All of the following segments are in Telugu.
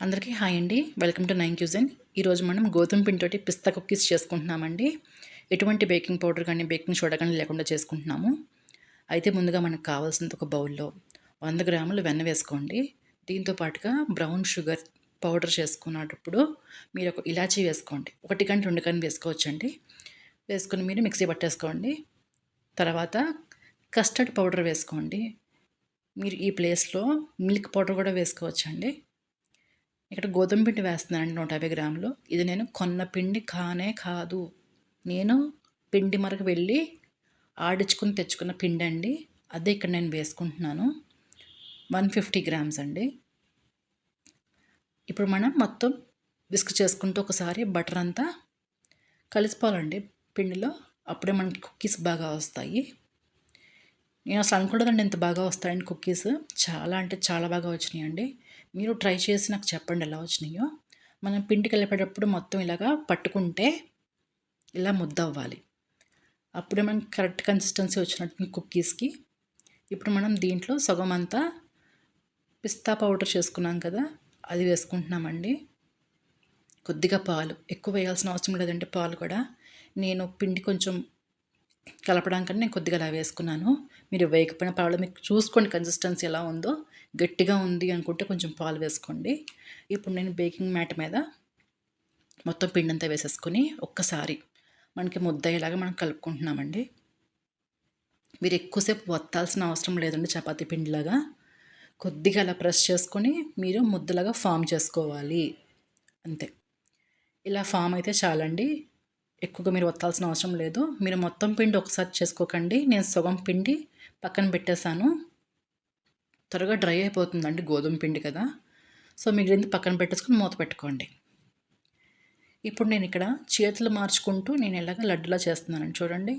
అందరికీ హాయ్ అండి. Welcome to 9 cuisine. ఈరోజు మనం గోధుమ పిండితోటి పిస్తా కుక్కీస్ చేసుకుంటున్నామండి. ఎటువంటి బేకింగ్ పౌడర్ కానీ బేకింగ్ సోడా కానీ లేకుండా చేసుకుంటున్నాము. అయితే ముందుగా మనకు కావాల్సింది ఒక బౌల్లో 100 గ్రాములు వెన్న వేసుకోండి. దీంతో పాటుగా బ్రౌన్ షుగర్ పౌడర్ చేసుకున్నప్పుడు మీరు ఒక ఇలాచీ వేసుకోండి. 1 కానీ 2 కానీ వేసుకోవచ్చండి. వేసుకుని మీరు మిక్సీ పట్టేసుకోండి. తర్వాత కస్టర్డ్ పౌడర్ వేసుకోండి. మీరు ఈ ప్లేస్లో మిల్క్ పౌడర్ కూడా వేసుకోవచ్చండి. ఇక్కడ గోధుమ పిండి వేస్తున్నానండి 150 గ్రాములు. ఇది నేను కొన్న పిండి కానే కాదు. నేను పిండి మరకు వెళ్ళి ఆడించుకుని తెచ్చుకున్న పిండి అండి. అదే ఇక్కడ నేను వేసుకుంటున్నాను. 150 గ్రామ్స్ అండి. ఇప్పుడు మనం మొత్తం విస్క్ చేసుకుంటూ ఒకసారి బటర్ అంతా కలిసిపోవాలండి పిండిలో. అప్పుడే మనకి కుక్కీస్ బాగా వస్తాయి. నేను అసలు అనుకోలేదండి ఇంత బాగా వస్తాయండి కుక్కీస్. చాలా అంటే చాలా బాగా వచ్చినాయండి. మీరు ట్రై చేసి నాకు చెప్పండి ఎలా వచ్చినాయో. మనం పిండి కలిపేటప్పుడు మొత్తం ఇలాగా పట్టుకుంటే ఇలా ముద్ద అవ్వాలి. అప్పుడే మనకి కరెక్ట్ కన్సిస్టెన్సీ వచ్చినట్టు కుక్కీస్కి. ఇప్పుడు మనం దీంట్లో సగం అంతా పిస్తా పౌడర్ చేసుకున్నాం కదా, అది వేసుకుంటున్నామండి. కొద్దిగా పాలు, ఎక్కువ వేయాల్సిన అవసరం లేదండి పాలు కూడా. నేను పిండి కొంచెం కలపడానికని నేను కొద్దిగా అలా వేసుకున్నాను. మీరు వేయకపోయినా పర్వాలేదు, మీకు చూసుకోండి కన్సిస్టెన్సీ ఎలా ఉందో. గట్టిగా ఉంది అనుకుంటే కొంచెం పాలు వేసుకోండి. ఇప్పుడు నేను బేకింగ్ మ్యాట్ మీద మొత్తం పిండి అంతా వేసేసుకొని ఒక్కసారి మనకి ముద్ద అయ్యేలాగా మనం కలుపుకుంటున్నామండి. మీరు ఎక్కువసేపు వత్తాల్సిన అవసరం లేదండి. చపాతీ పిండిలాగా కొద్దిగా అలా ప్రెస్ చేసుకొని మీరు ముద్దలాగా ఫామ్ చేసుకోవాలి అంతే. ఇలా ఫామ్ అయితే చాలండి. ఎక్కువగా మీరు వత్తాల్సిన అవసరం లేదు. మీరు మొత్తం పిండి ఒకసారి చేసుకోకండి. నేను సగం పిండి పక్కన పెట్టేశాను. త్వరగా డ్రై అయిపోతుందండి గోధుమ పిండి కదా. సో మిగిలింది పక్కన పెట్టేసుకొని మూత పెట్టుకోండి. ఇప్పుడు నేను ఇక్కడ చేతులు మార్చుకుంటూ నేను ఇలాగ లడ్డులా చేస్తున్నానండి. చూడండి,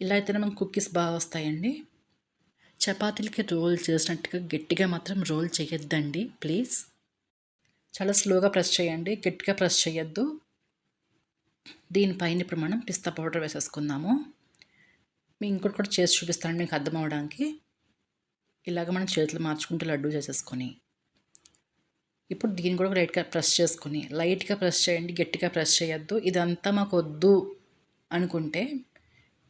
ఇలా అయితేనే మనకు కుక్కీస్ బాగా వస్తాయండి. చపాతీలకి రోల్ చేసినట్టుగా గట్టిగా మాత్రం రోల్ చేయొద్దండి ప్లీజ్. చాలా స్లోగా ప్రెస్ చేయండి, గట్టిగా ప్రెస్ చేయొద్దు. దీనిపైన ఇప్పుడు మనం పిస్తా పౌడర్ వేసేసుకుందాము. మీ ఇంకోటి కూడా చేసి చూపిస్తాను మీకు అర్థం అవడానికి. ఇలాగ మనం చేతులు మార్చుకుంటూ లడ్డు చేసేసుకొని ఇప్పుడు దీన్ని కూడా లైట్గా ప్రెస్ చేయండి, గట్టిగా ప్రెస్ చేయొద్దు. ఇదంతా మాకు వద్దు అనుకుంటే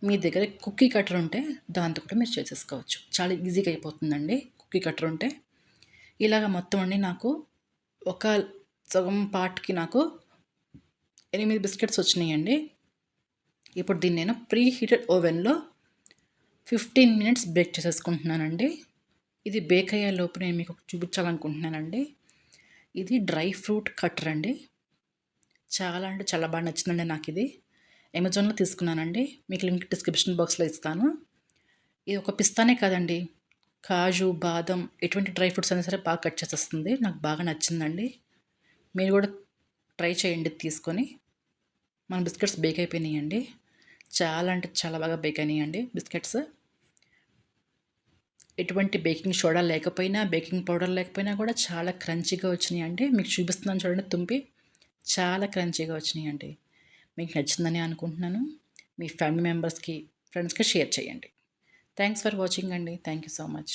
మీ దగ్గర కుక్కీ కట్టర్ ఉంటే దాంతో కూడా మీరు చేసేసుకోవచ్చు. చాలా ఈజీగా అయిపోతుందండి కుక్కీ కట్టర్ ఉంటే. ఇలాగ మొత్తం అండి నాకు ఒక సగం పార్ట్కి నాకు 8 బిస్కెట్స్ వచ్చినాయండి. ఇప్పుడు దీన్ని నేను ప్రీ హీటెడ్ ఓవెన్లో 15 మినిట్స్ బేక్ చేసేసుకుంటున్నానండి. ఇది బేక్ అయ్యేలోపు నేను మీకు చూపించాలనుకుంటున్నానండి. ఇది డ్రై ఫ్రూట్ కట్టర్ అండి. చాలా అంటే చాలా బాగా నచ్చిందండి నాకు. ఇది అమెజాన్లో తీసుకున్నానండి. మీకు లింక్ డిస్క్రిప్షన్ బాక్స్లో ఇస్తాను. ఇది ఒక పిస్తానే కాదండి, కాజు, బాదం ఎటువంటి డ్రై ఫ్రూట్స్ అయినా సరే బాగా కట్ చేసేస్తుంది. నాకు బాగా నచ్చిందండి. మీరు కూడా ట్రై చేయండి తీసుకొని. మన బిస్కెట్స్ బేక్ అయిపోయినాయండి. చాలా అంటే చాలా బాగా బేక్ అయినాయండి బిస్కెట్స్. ఎటువంటి బేకింగ్ సోడా లేకపోయినా బేకింగ్ పౌడర్ లేకపోయినా కూడా చాలా క్రంచీగా వచ్చినాయండి. మీకు చూపిస్తున్నాను చూడండి, తుంపి చాలా క్రంచీగా వచ్చినాయండి. మీకు నచ్చిందని అనుకుంటున్నాను. మీ ఫ్యామిలీ మెంబర్స్కి, ఫ్రెండ్స్కి షేర్ చేయండి. థ్యాంక్స్ ఫర్ వాచింగ్ అండి. Thank you so much.